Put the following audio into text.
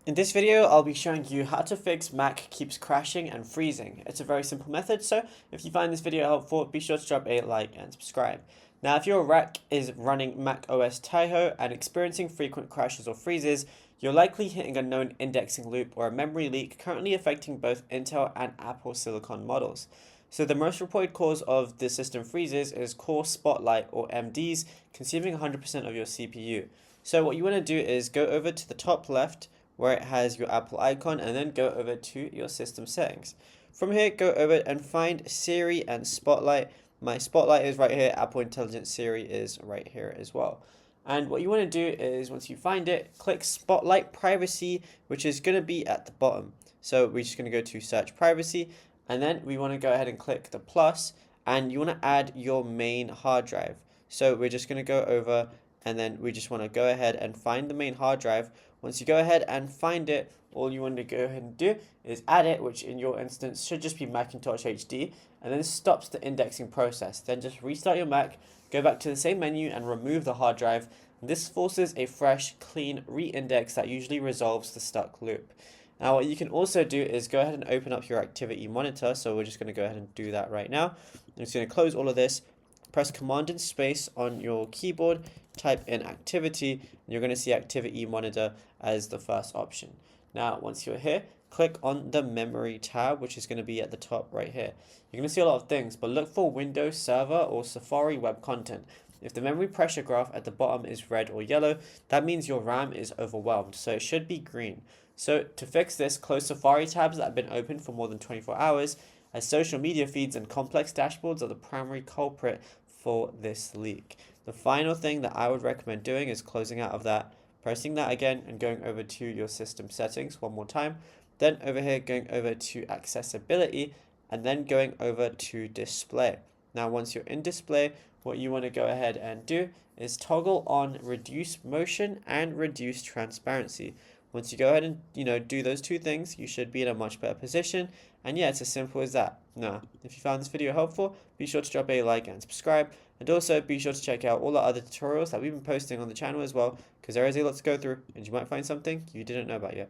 In this video, I'll be showing you how to fix Mac keeps crashing and freezing. It's a very simple method, so if you find this video helpful, be sure to drop a like and subscribe. Now, if your rack is running Mac OS Tahoe and experiencing frequent crashes or freezes, you're likely hitting a known indexing loop or a memory leak currently affecting both Intel and Apple Silicon models. So the most reported cause of the system freezes is Core Spotlight or MDs consuming 100% of your CPU. So what you want to do is go over to the top left where it has your Apple icon and then go over to your system settings. From here, go over and find Siri and Spotlight. My Spotlight is right here, Apple Intelligence Siri is right here as well. And what you want to do is once you find it, click Spotlight Privacy, which is going to be at the bottom. So we're just going to go to Search Privacy, and then we want to go ahead and click the plus, and you want to add your main hard drive. So we're just going to go over and then we just want to go ahead and find the main hard drive. Once you go ahead and find it, all you want to go ahead and do is add it, which in your instance should just be Macintosh HD, and then stops the indexing process. Then just restart your Mac, go back to the same menu and remove the hard drive. This forces a fresh, clean re-index that usually resolves the stuck loop. Now what you can also do is go ahead and open up your activity monitor. So we're just going to go ahead and do that right now. I'm just going to close all of this, press Command and Space on your keyboard, type in activity, and you're going to see activity monitor as the first option. Now once you're here, click on the memory tab, which is going to be at the top right here. You're going to see a lot of things, but look for Windows Server or Safari web content. If the memory pressure graph at the bottom is red or yellow, that means your RAM is overwhelmed, so it should be green. So to fix this, close Safari tabs that have been open for more than 24 hours, as social media feeds and complex dashboards are the primary culprit for this leak. The final thing that I would recommend doing is closing out of that, pressing that again and going over to your system settings one more time. Then over here, going over to accessibility and then going over to display. Now, once you're in display, what you want to go ahead and do is toggle on reduce motion and reduce transparency. Once you go ahead and do those two things, you should be in a much better position. And yeah, it's as simple as that. Now, if you found this video helpful, be sure to drop a like and subscribe. And also be sure to check out all the other tutorials that we've been posting on the channel as well, because there is a lot to go through and you might find something you didn't know about yet.